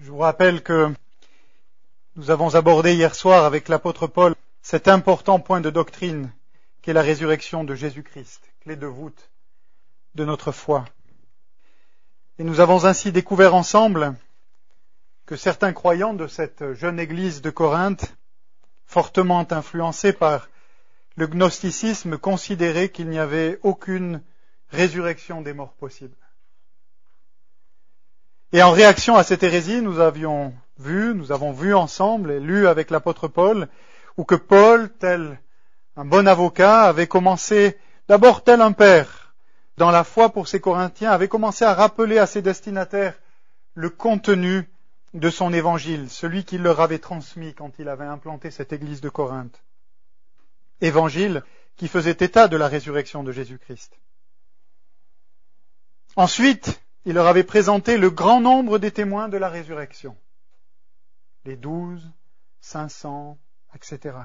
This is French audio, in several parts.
Je vous rappelle que nous avons abordé hier soir avec l'apôtre Paul cet important point de doctrine qu'est la résurrection de Jésus-Christ, clé de voûte de notre foi. Et nous avons ainsi découvert ensemble que certains croyants de cette jeune église de Corinthe, fortement influencés par le gnosticisme, considéraient qu'il n'y avait aucune résurrection des morts possible. Et en réaction à cette hérésie, nous avons vu ensemble et lu avec l'apôtre Paul, où que Paul, tel un bon avocat, avait commencé, d'abord tel un père, dans la foi pour ses Corinthiens, avait commencé à rappeler à ses destinataires le contenu de son évangile, celui qu'il leur avait transmis quand il avait implanté cette église de Corinthe. Évangile qui faisait état de la résurrection de Jésus-Christ. Ensuite, il leur avait présenté le grand nombre des témoins de la résurrection. Les 12, 500, etc.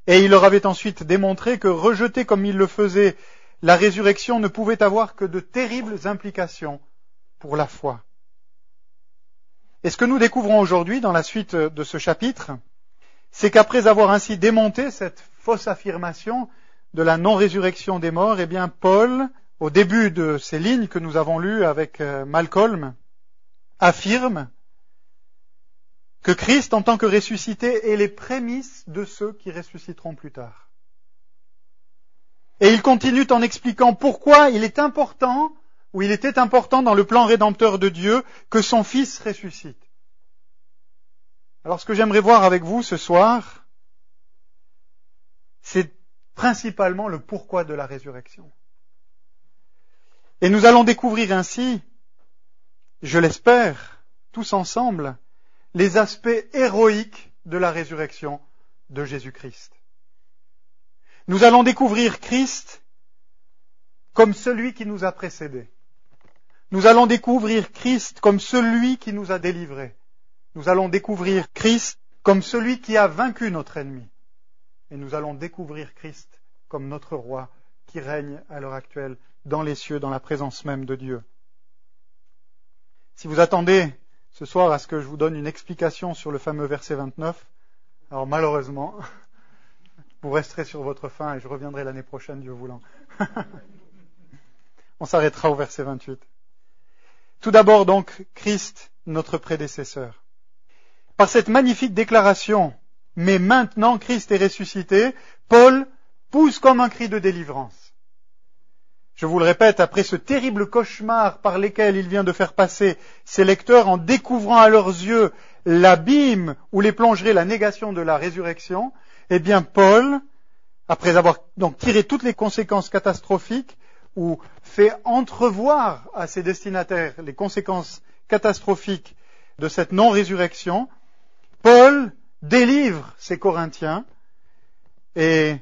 Et il leur avait ensuite démontré que rejeter comme il le faisait la résurrection ne pouvait avoir que de terribles implications pour la foi. Et ce que nous découvrons aujourd'hui dans la suite de ce chapitre, c'est qu'après avoir ainsi démonté cette fausse affirmation de la non-résurrection des morts, eh bien Paul, au début de ces lignes que nous avons lues avec Malcolm, affirme que Christ, en tant que ressuscité, est les prémices de ceux qui ressusciteront plus tard. Et il continue en expliquant pourquoi il est important, ou il était important dans le plan rédempteur de Dieu, que son Fils ressuscite. Alors ce que j'aimerais voir avec vous ce soir, c'est principalement le pourquoi de la résurrection. Et nous allons découvrir ainsi, je l'espère, tous ensemble, les aspects héroïques de la résurrection de Jésus-Christ. Nous allons découvrir Christ comme celui qui nous a précédés. Nous allons découvrir Christ comme celui qui nous a délivrés. Nous allons découvrir Christ comme celui qui a vaincu notre ennemi. Et nous allons découvrir Christ comme notre roi qui règne à l'heure actuelle dans les cieux, dans la présence même de Dieu. Si vous attendez ce soir à ce que je vous donne une explication sur le fameux verset 29, alors malheureusement, vous resterez sur votre faim et je reviendrai l'année prochaine, Dieu voulant. On s'arrêtera au verset 28. Tout d'abord donc, Christ, notre prédécesseur. Par cette magnifique déclaration, mais maintenant Christ est ressuscité, Paul pousse comme un cri de délivrance. Je vous le répète, après ce terrible cauchemar par lequel il vient de faire passer ses lecteurs en découvrant à leurs yeux l'abîme où les plongerait la négation de la résurrection, eh bien Paul, après avoir donc tiré toutes les conséquences catastrophiques ou fait entrevoir à ses destinataires les conséquences catastrophiques de cette non-résurrection, Paul délivre ses Corinthiens et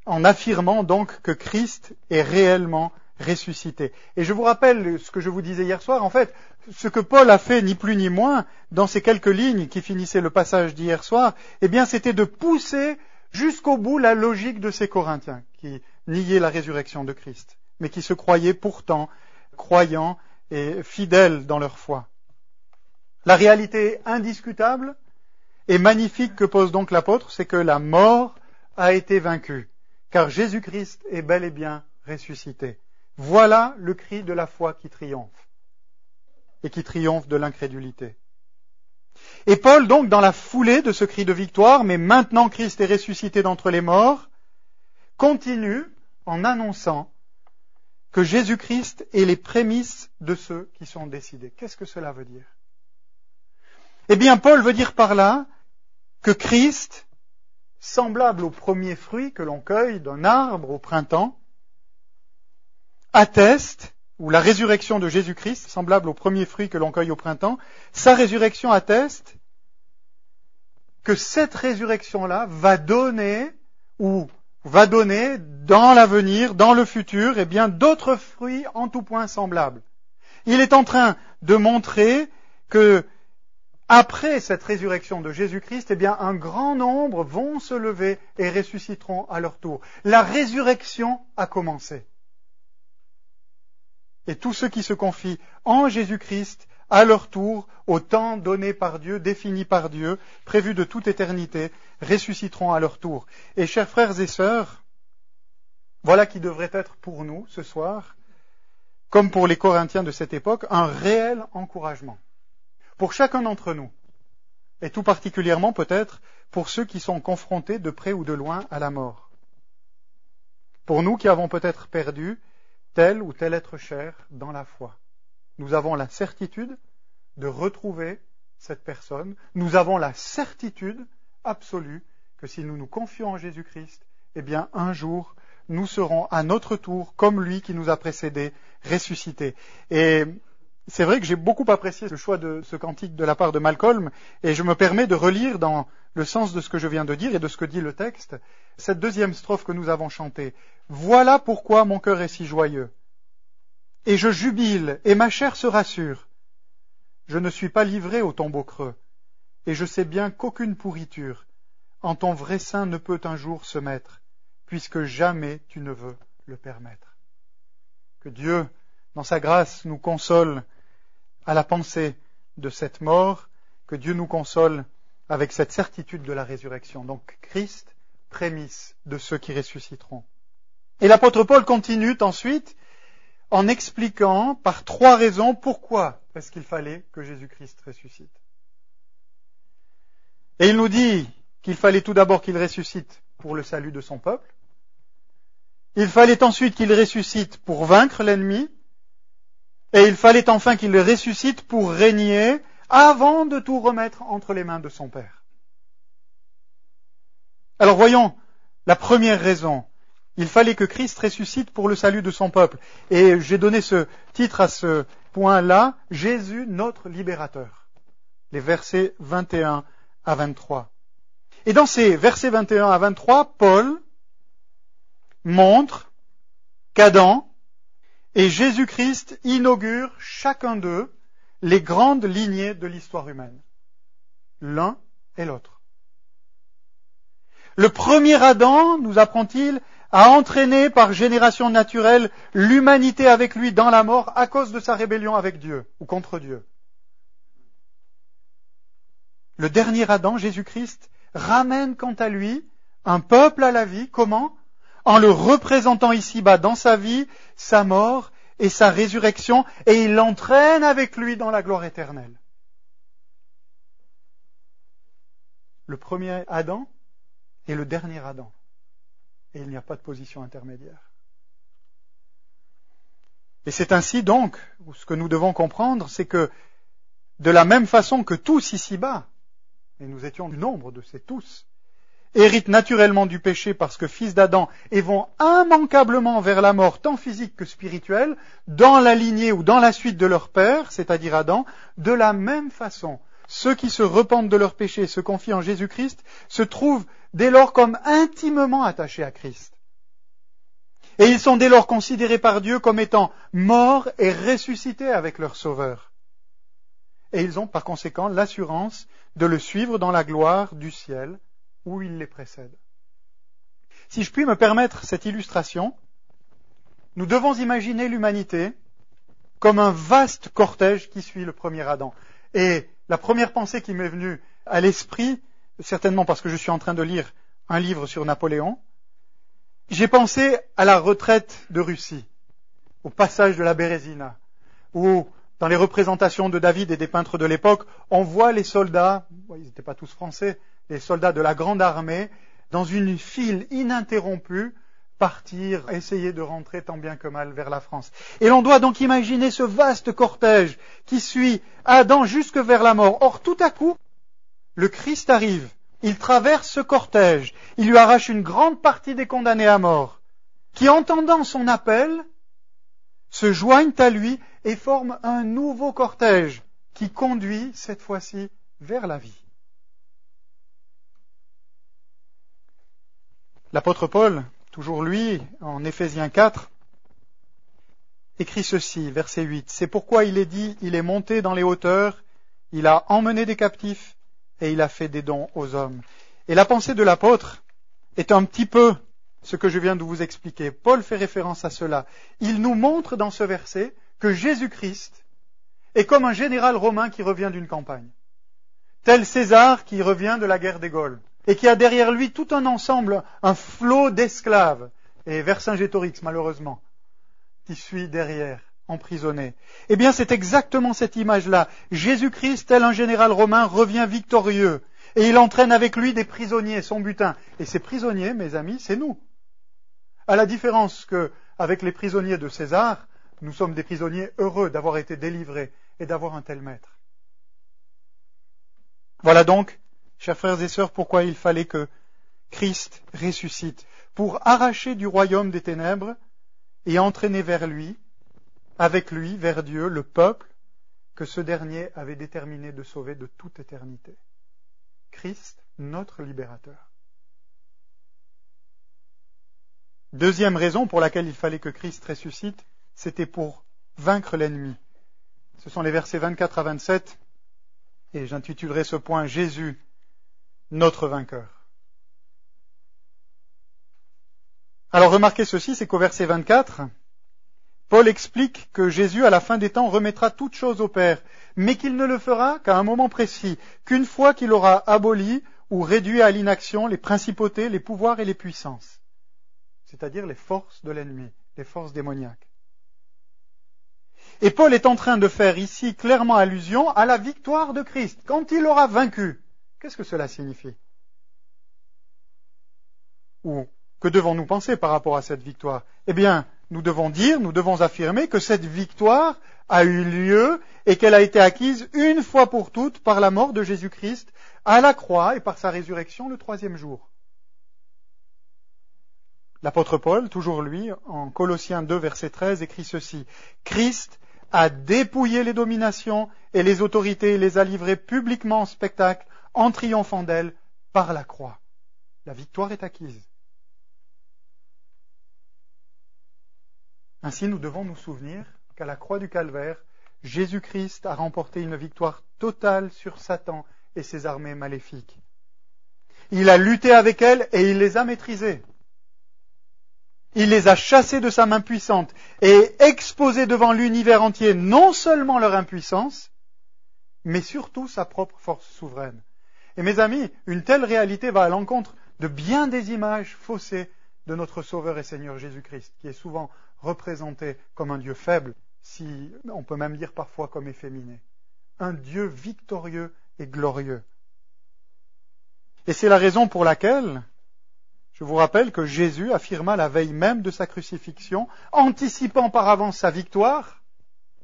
en affirmant donc que Christ est réellement ressuscité. Et je vous rappelle ce que je vous disais hier soir, en fait, ce que Paul a fait ni plus ni moins dans ces quelques lignes qui finissaient le passage d'hier soir, eh bien c'était de pousser jusqu'au bout la logique de ces Corinthiens qui niaient la résurrection de Christ, mais qui se croyaient pourtant croyants et fidèles dans leur foi. La réalité indiscutable et magnifique que pose donc l'apôtre, c'est que la mort a été vaincue, car Jésus-Christ est bel et bien ressuscité. Voilà le cri de la foi qui triomphe, et qui triomphe de l'incrédulité. Et Paul, donc, dans la foulée de ce cri de victoire, mais maintenant Christ est ressuscité d'entre les morts, continue en annonçant que Jésus-Christ est les prémices de ceux qui sont décidés. Qu'est-ce que cela veut dire ? Eh bien, Paul veut dire par là que Christ, semblable au premier fruit que l'on cueille d'un arbre au printemps, atteste, ou la résurrection de Jésus-Christ, semblable au premier fruit que l'on cueille au printemps, sa résurrection atteste que cette résurrection-là va donner dans l'avenir, dans le futur, eh bien, d'autres fruits en tout point semblables. Il est en train de montrer que après cette résurrection de Jésus-Christ, eh bien, un grand nombre vont se lever et ressusciteront à leur tour. La résurrection a commencé. Et tous ceux qui se confient en Jésus-Christ à leur tour, au temps donné par Dieu, défini par Dieu, prévu de toute éternité, ressusciteront à leur tour. Et chers frères et sœurs, voilà qui devrait être pour nous ce soir, comme pour les Corinthiens de cette époque, un réel encouragement. Pour chacun d'entre nous, et tout particulièrement peut-être pour ceux qui sont confrontés de près ou de loin à la mort. Pour nous qui avons peut-être perdu tel ou tel être cher dans la foi. Nous avons la certitude de retrouver cette personne. Nous avons la certitude absolue que si nous nous confions en Jésus-Christ, eh bien un jour, nous serons à notre tour, comme lui qui nous a précédés, ressuscités. Et c'est vrai que j'ai beaucoup apprécié le choix de ce cantique de la part de Malcolm, et je me permets de relire dans le sens de ce que je viens de dire et de ce que dit le texte, cette deuxième strophe que nous avons chantée. Voilà pourquoi mon cœur est si joyeux. Et je jubile, et ma chair se rassure. Je ne suis pas livré au tombeau creux, et je sais bien qu'aucune pourriture en ton vrai sein ne peut un jour se mettre, puisque jamais tu ne veux le permettre. Que Dieu, dans sa grâce, nous console à la pensée de cette mort, que Dieu nous console avec cette certitude de la résurrection. Donc Christ, prémisse de ceux qui ressusciteront. Et l'apôtre Paul continue ensuite en expliquant par 3 raisons pourquoi est-ce qu'il fallait que Jésus-Christ ressuscite. Et il nous dit qu'il fallait tout d'abord qu'il ressuscite pour le salut de son peuple. Il fallait ensuite qu'il ressuscite pour vaincre l'ennemi. Et il fallait enfin qu'il ressuscite pour régner avant de tout remettre entre les mains de son Père. Alors voyons la première raison. Il fallait que Christ ressuscite pour le salut de son peuple. Et j'ai donné ce titre à ce point-là, Jésus notre libérateur. Les versets 21 à 23. Et dans ces versets 21 à 23, Paul montre qu'Adam et Jésus-Christ inaugure chacun d'eux les grandes lignées de l'histoire humaine. L'un et l'autre. Le premier Adam, nous apprend-il, a entraîné par génération naturelle l'humanité avec lui dans la mort à cause de sa rébellion avec Dieu ou contre Dieu. Le dernier Adam, Jésus-Christ, ramène quant à lui un peuple à la vie. Comment ? En le représentant ici-bas dans sa vie, sa mort et sa résurrection, et il l'entraîne avec lui dans la gloire éternelle. Le premier Adam et le dernier Adam. Et il n'y a pas de position intermédiaire. Et c'est ainsi donc, ce que nous devons comprendre, c'est que de la même façon que tous ici-bas, et nous étions du nombre de ces tous, héritent naturellement du péché parce que fils d'Adam et vont immanquablement vers la mort tant physique que spirituelle, dans la lignée ou dans la suite de leur père, c'est-à-dire Adam, de la même façon, ceux qui se repentent de leurs péchés et se confient en Jésus-Christ se trouvent dès lors comme intimement attachés à Christ. Et ils sont dès lors considérés par Dieu comme étant morts et ressuscités avec leur Sauveur. Et ils ont par conséquent l'assurance de le suivre dans la gloire du ciel où il les précède. Si je puis me permettre cette illustration, nous devons imaginer l'humanité comme un vaste cortège qui suit le premier Adam. Et la première pensée qui m'est venue à l'esprit, certainement parce que je suis en train de lire un livre sur Napoléon, j'ai pensé à la retraite de Russie, au passage de la Bérésina, où dans les représentations de David et des peintres de l'époque, on voit les soldats, ils n'étaient pas tous français, les soldats de la grande armée, dans une file ininterrompue, partir, essayer de rentrer tant bien que mal vers la France. Et l'on doit donc imaginer ce vaste cortège qui suit Adam jusque vers la mort. Or, tout à coup, le Christ arrive, il traverse ce cortège, il lui arrache une grande partie des condamnés à mort, qui, entendant son appel, se joignent à lui et forment un nouveau cortège qui conduit, cette fois-ci, vers la vie. L'apôtre Paul, toujours lui, en Éphésiens 4, écrit ceci, verset 8. C'est pourquoi il est dit, il est monté dans les hauteurs, il a emmené des captifs et il a fait des dons aux hommes. Et la pensée de l'apôtre est un petit peu ce que je viens de vous expliquer. Paul fait référence à cela. Il nous montre dans ce verset que Jésus-Christ est comme un général romain qui revient d'une campagne, tel César qui revient de la guerre des Gaules, et qui a derrière lui tout un ensemble, un flot d'esclaves, et Vercingétorix malheureusement, qui suit derrière, emprisonné. Eh bien, c'est exactement cette image-là. Jésus-Christ, tel un général romain, revient victorieux, et il entraîne avec lui des prisonniers, son butin. Et ces prisonniers, mes amis, c'est nous. À la différence qu'avec les prisonniers de César, nous sommes des prisonniers heureux d'avoir été délivrés et d'avoir un tel maître. Voilà donc, chers frères et sœurs, pourquoi il fallait que Christ ressuscite, pour arracher du royaume des ténèbres et entraîner vers lui, avec lui, vers Dieu, le peuple que ce dernier avait déterminé de sauver de toute éternité. Christ, notre libérateur. Deuxième raison pour laquelle il fallait que Christ ressuscite, c'était pour vaincre l'ennemi. Ce sont les versets 24 à 27, et j'intitulerai ce point « Jésus, notre vainqueur ». Alors remarquez ceci, c'est qu'au verset 24, Paul explique que Jésus, à la fin des temps, remettra toutes choses au Père, mais qu'il ne le fera qu'à un moment précis, qu'une fois qu'il aura aboli ou réduit à l'inaction les principautés, les pouvoirs et les puissances, c'est-à-dire les forces de l'ennemi, les forces démoniaques. Et Paul est en train de faire ici clairement allusion à la victoire de Christ, quand il aura vaincu. Qu'est-ce que cela signifie? Ou que devons-nous penser par rapport à cette victoire? Eh bien, nous devons affirmer que cette victoire a eu lieu et qu'elle a été acquise une fois pour toutes par la mort de Jésus-Christ à la croix et par sa résurrection le 3e jour. L'apôtre Paul, toujours lui, en Colossiens 2, verset 13, écrit ceci. Christ a dépouillé les dominations et les autorités et les a livrées publiquement en spectacle en triomphant d'elles par la croix. La victoire est acquise. Ainsi, nous devons nous souvenir qu'à la croix du Calvaire, Jésus-Christ a remporté une victoire totale sur Satan et ses armées maléfiques. Il a lutté avec elles et il les a maîtrisées. Il les a chassés de sa main puissante et exposé devant l'univers entier non seulement leur impuissance, mais surtout sa propre force souveraine. Et mes amis, une telle réalité va à l'encontre de bien des images faussées de notre Sauveur et Seigneur Jésus-Christ, qui est souvent représenté comme un Dieu faible, si on peut même dire parfois comme efféminé. Un Dieu victorieux et glorieux. Et c'est la raison pour laquelle je vous rappelle que Jésus affirma la veille même de sa crucifixion, anticipant par avance sa victoire,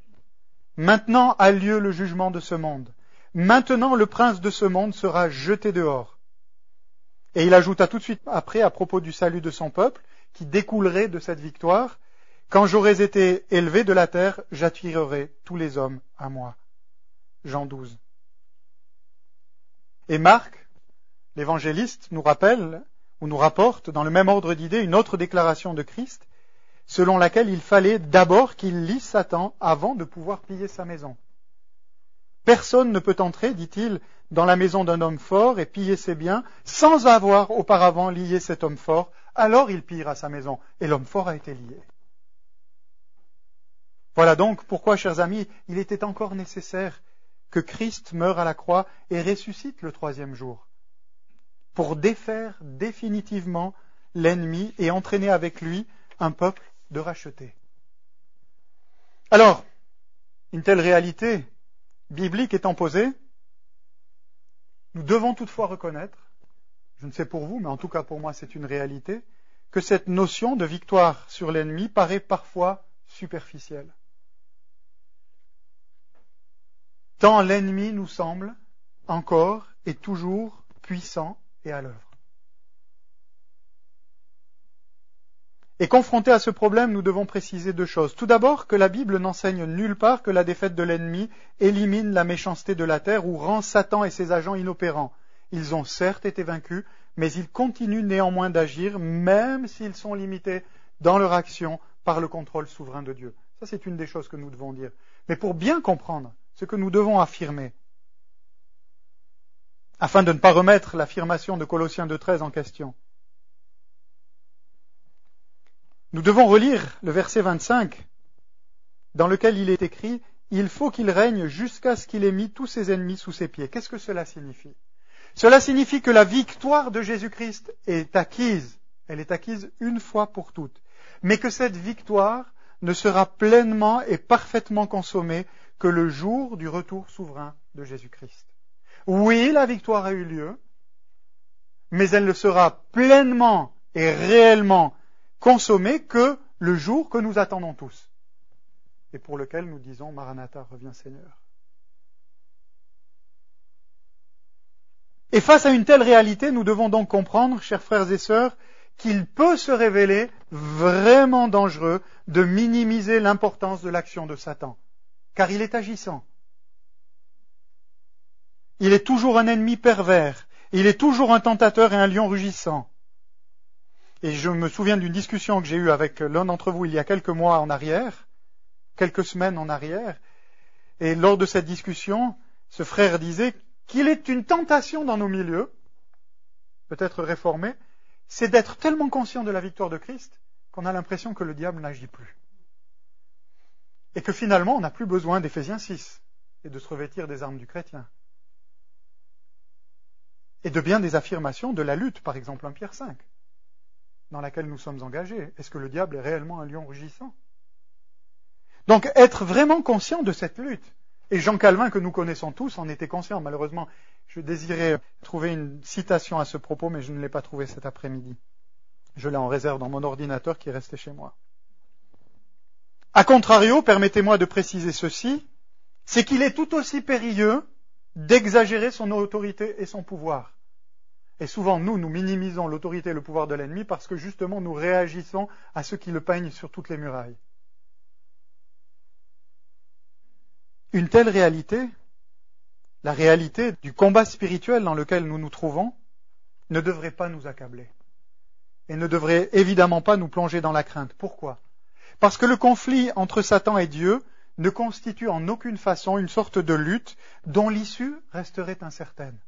« Maintenant a lieu le jugement de ce monde. Maintenant le prince de ce monde sera jeté dehors. » Et il ajouta tout de suite après, à propos du salut de son peuple, qui découlerait de cette victoire, « Quand j'aurai été élevé de la terre, j'attirerai tous les hommes à moi. » Jean 12. Et Marc, l'évangéliste, nous rappelle ou nous rapporte dans le même ordre d'idées une autre déclaration de Christ, selon laquelle il fallait d'abord qu'il lie Satan avant de pouvoir piller sa maison. Personne ne peut entrer, dit-il, dans la maison d'un homme fort et piller ses biens sans avoir auparavant lié cet homme fort, alors il pillera sa maison, et l'homme fort a été lié. Voilà donc pourquoi, chers amis, il était encore nécessaire que Christ meure à la croix et ressuscite le 3e jour, pour défaire définitivement l'ennemi et entraîner avec lui un peuple de rachetés. Alors, une telle réalité biblique étant posée, nous devons toutefois reconnaître, je ne sais pour vous, mais en tout cas pour moi c'est une réalité, que cette notion de victoire sur l'ennemi paraît parfois superficielle. Tant l'ennemi nous semble encore et toujours puissant et à l'œuvre. Et confrontés à ce problème, nous devons préciser 2 choses. Tout d'abord, que la Bible n'enseigne nulle part que la défaite de l'ennemi élimine la méchanceté de la terre ou rend Satan et ses agents inopérants. Ils ont certes été vaincus, mais ils continuent néanmoins d'agir, même s'ils sont limités dans leur action par le contrôle souverain de Dieu. Ça, c'est une des choses que nous devons dire. Mais pour bien comprendre ce que nous devons affirmer, afin de ne pas remettre l'affirmation de Colossiens 2.13 en question, nous devons relire le verset 25, dans lequel il est écrit « il faut qu'il règne jusqu'à ce qu'il ait mis tous ses ennemis sous ses pieds. Qu'est-ce que cela signifie? Cela signifie que la victoire de Jésus-Christ est acquise. Elle est acquise une fois pour toutes. Mais que cette victoire ne sera pleinement et parfaitement consommée que le jour du retour souverain de Jésus-Christ. Oui, la victoire a eu lieu, mais elle ne sera pleinement et réellement consommée que le jour que nous attendons tous, et pour lequel nous disons Maranatha, reviens Seigneur. Et face à une telle réalité, nous devons donc comprendre, chers frères et sœurs, qu'il peut se révéler vraiment dangereux de minimiser l'importance de l'action de Satan, car il est agissant. Il est toujours un ennemi pervers, il est toujours un tentateur et un lion rugissant. Et je me souviens d'une discussion que j'ai eue avec l'un d'entre vous il y a quelques mois en arrière, quelques semaines en arrière, et lors de cette discussion, ce frère disait qu'il est une tentation dans nos milieux, peut-être réformés, c'est d'être tellement conscient de la victoire de Christ qu'on a l'impression que le diable n'agit plus. Et que finalement, on n'a plus besoin d'Éphésiens 6 et de se revêtir des armes du chrétien. Et de bien des affirmations de la lutte, par exemple 1 Pierre 5, dans laquelle nous sommes engagés. Est-ce que le diable est réellement un lion rugissant? Donc, être vraiment conscient de cette lutte. Et Jean Calvin, que nous connaissons tous, en était conscient. Malheureusement, je désirais trouver une citation à ce propos, mais je ne l'ai pas trouvée cet après-midi. Je l'ai en réserve dans mon ordinateur qui est resté chez moi. A contrario, permettez-moi de préciser ceci, c'est qu'il est tout aussi périlleux d'exagérer son autorité et son pouvoir. Et souvent, nous minimisons l'autorité et le pouvoir de l'ennemi parce que justement, nous réagissons à ceux qui le peignent sur toutes les murailles. Une telle réalité, la réalité du combat spirituel dans lequel nous nous trouvons, ne devrait pas nous accabler. Et ne devrait évidemment pas nous plonger dans la crainte. Pourquoi? Parce que le conflit entre Satan et Dieu ne constitue en aucune façon une sorte de lutte dont l'issue resterait incertaine.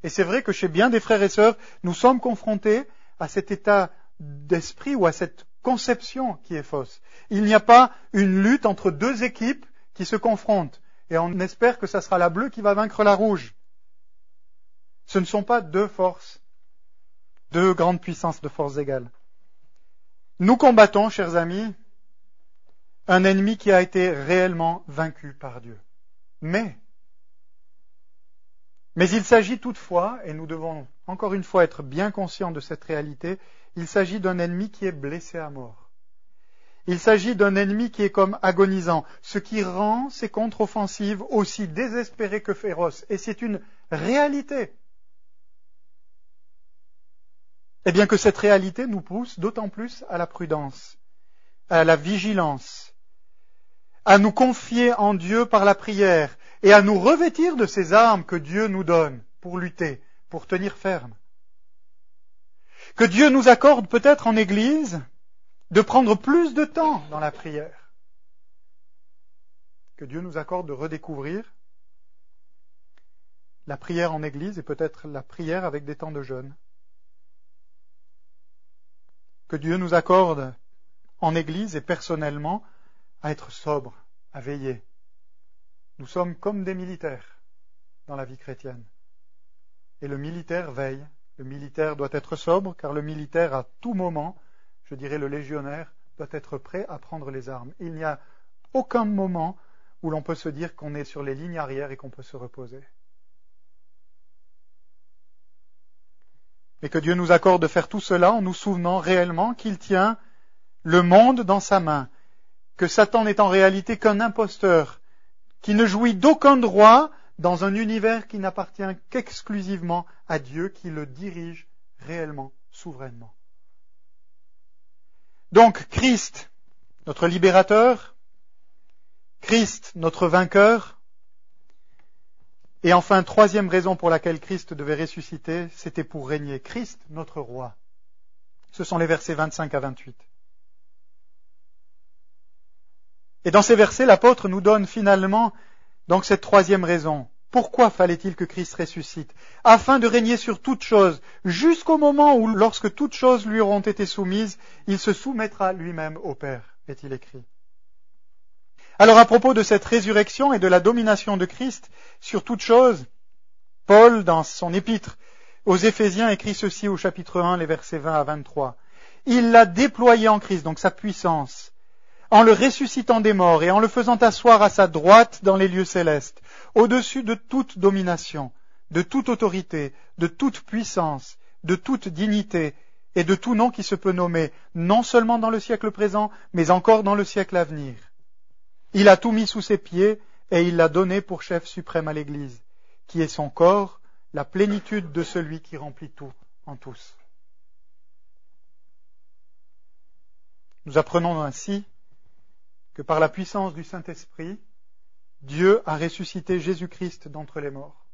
Et c'est vrai que chez bien des frères et sœurs, nous sommes confrontés à cet état d'esprit ou à cette conception qui est fausse. Il n'y a pas une lutte entre deux équipes qui se confrontent et on espère que ça sera la bleue qui va vaincre la rouge. Ce ne sont pas deux forces, deux grandes puissances de forces égales. Nous combattons, chers amis, un ennemi qui a été réellement vaincu par Dieu. Mais il s'agit toutefois, et nous devons encore une fois être bien conscients de cette réalité, il s'agit d'un ennemi qui est blessé à mort. Il s'agit d'un ennemi qui est comme agonisant, ce qui rend ces contre-offensives aussi désespérées que féroces. Et c'est une réalité. Eh bien que cette réalité nous pousse d'autant plus à la prudence, à la vigilance, à nous confier en Dieu par la prière et à nous revêtir de ces armes que Dieu nous donne pour lutter, pour tenir ferme. Que Dieu nous accorde peut-être en Église de prendre plus de temps dans la prière. Que Dieu nous accorde de redécouvrir la prière en Église et peut-être la prière avec des temps de jeûne. Que Dieu nous accorde en Église et personnellement à être sobre, à veiller. Nous sommes comme des militaires dans la vie chrétienne. Et le militaire veille. Le militaire doit être sobre car le militaire à tout moment, je dirais le légionnaire, doit être prêt à prendre les armes. Il n'y a aucun moment où l'on peut se dire qu'on est sur les lignes arrière et qu'on peut se reposer. Mais que Dieu nous accorde de faire tout cela en nous souvenant réellement qu'il tient le monde dans sa main, que Satan n'est en réalité qu'un imposteur, qui ne jouit d'aucun droit dans un univers qui n'appartient qu'exclusivement à Dieu, qui le dirige réellement, souverainement. Donc, Christ, notre libérateur, Christ, notre vainqueur, et enfin, troisième raison pour laquelle Christ devait ressusciter, c'était pour régner. Christ, notre roi. Ce sont les versets 25 à 28. Et dans ces versets, l'apôtre nous donne finalement donc cette troisième raison. Pourquoi fallait-il que Christ ressuscite? Afin de régner sur toutes choses, jusqu'au moment où, lorsque toutes choses lui auront été soumises, il se soumettra lui-même au Père, est-il écrit. Alors à propos de cette résurrection et de la domination de Christ sur toute chose, Paul, dans son épître aux Éphésiens, écrit ceci au chapitre 1, les versets 20 à 23. Il l'a déployé en Christ, donc sa puissance, en le ressuscitant des morts et en le faisant asseoir à sa droite dans les lieux célestes, au-dessus de toute domination, de toute autorité, de toute puissance, de toute dignité et de tout nom qui se peut nommer, non seulement dans le siècle présent, mais encore dans le siècle à venir. Il a tout mis sous ses pieds et il l'a donné pour chef suprême à l'Église, qui est son corps, la plénitude de celui qui remplit tout en tous. Nous apprenons ainsi que par la puissance du Saint-Esprit, Dieu a ressuscité Jésus-Christ d'entre les morts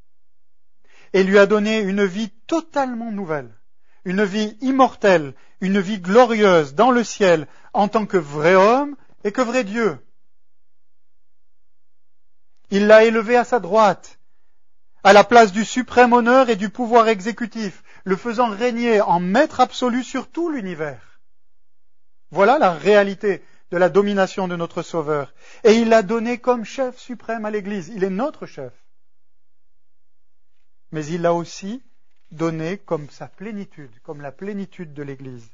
et lui a donné une vie totalement nouvelle, une vie immortelle, une vie glorieuse dans le ciel en tant que vrai homme et que vrai Dieu. Il l'a élevé à sa droite, à la place du suprême honneur et du pouvoir exécutif, le faisant régner en maître absolu sur tout l'univers. Voilà la réalité de la domination de notre Sauveur. Et il l'a donné comme chef suprême à l'Église. Il est notre chef. Mais il l'a aussi donné comme sa plénitude, comme la plénitude de l'Église.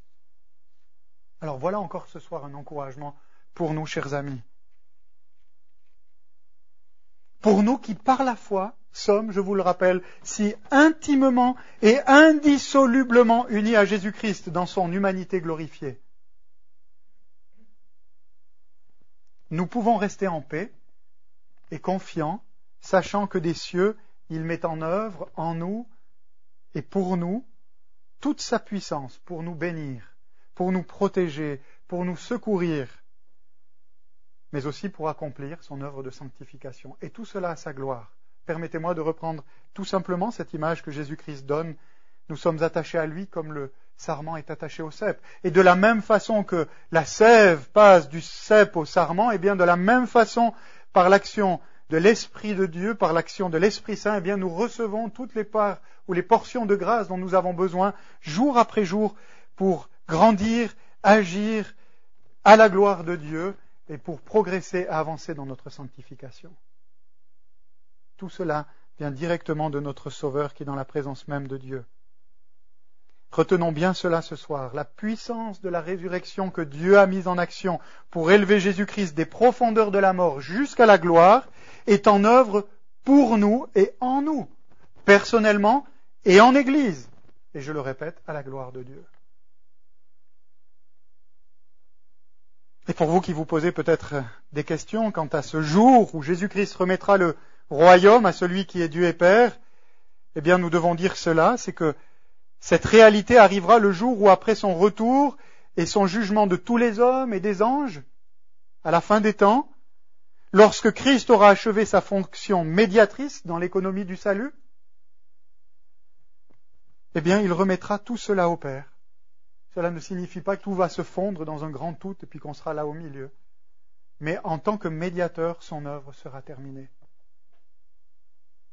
Alors voilà encore ce soir un encouragement pour nous, chers amis. Pour nous qui, par la foi, sommes, je vous le rappelle, si intimement et indissolublement unis à Jésus-Christ dans son humanité glorifiée. Nous pouvons rester en paix et confiants, sachant que des cieux, il met en œuvre en nous et pour nous toute sa puissance pour nous bénir, pour nous protéger, pour nous secourir, mais aussi pour accomplir son œuvre de sanctification. Et tout cela à sa gloire. Permettez-moi de reprendre tout simplement cette image que Jésus-Christ donne. Nous sommes attachés à lui comme le sarment est attaché au cep. Et de la même façon que la sève passe du cep au sarment, et bien de la même façon, par l'action de l'Esprit de Dieu, par l'action de l'Esprit Saint, eh bien nous recevons toutes les parts ou les portions de grâce dont nous avons besoin jour après jour pour grandir, agir à la gloire de Dieu et pour progresser et avancer dans notre sanctification. Tout cela vient directement de notre Sauveur qui est dans la présence même de Dieu. Retenons bien cela ce soir. La puissance de la résurrection que Dieu a mise en action pour élever Jésus-Christ des profondeurs de la mort jusqu'à la gloire est en œuvre pour nous et en nous, personnellement et en Église. Et je le répète, à la gloire de Dieu. Et pour vous qui vous posez peut-être des questions quant à ce jour où Jésus-Christ remettra le royaume à celui qui est Dieu et Père, eh bien nous devons dire cela, c'est que cette réalité arrivera le jour où après son retour et son jugement de tous les hommes et des anges, à la fin des temps, lorsque Christ aura achevé sa fonction médiatrice dans l'économie du salut, eh bien il remettra tout cela au Père. Cela ne signifie pas que tout va se fondre dans un grand tout et puis qu'on sera là au milieu. Mais en tant que médiateur, son œuvre sera terminée.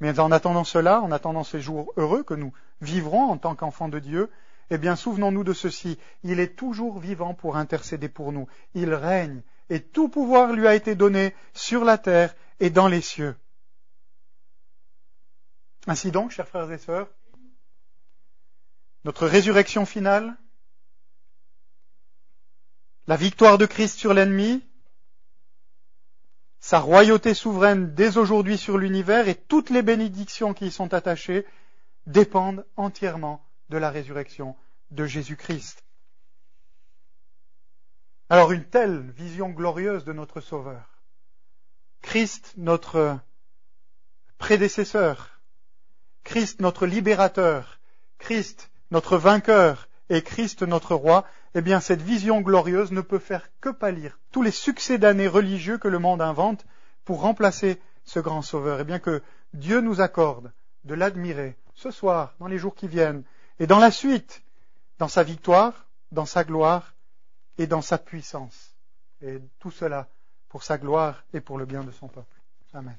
Mais en attendant cela, en attendant ces jours heureux que nous vivrons en tant qu'enfants de Dieu, eh bien souvenons-nous de ceci, il est toujours vivant pour intercéder pour nous. Il règne et tout pouvoir lui a été donné sur la terre et dans les cieux. Ainsi donc, chers frères et sœurs, notre résurrection finale, la victoire de Christ sur l'ennemi, sa royauté souveraine dès aujourd'hui sur l'univers et toutes les bénédictions qui y sont attachées dépendent entièrement de la résurrection de Jésus-Christ. Alors une telle vision glorieuse de notre Sauveur, Christ notre prédécesseur, Christ notre libérateur, Christ notre vainqueur et Christ notre roi, eh bien cette vision glorieuse ne peut faire que pâlir tous les succès d'années religieux que le monde invente pour remplacer ce grand Sauveur. Eh bien que Dieu nous accorde de l'admirer ce soir, dans les jours qui viennent, et dans la suite, dans sa victoire, dans sa gloire et dans sa puissance. Et tout cela pour sa gloire et pour le bien de son peuple. Amen.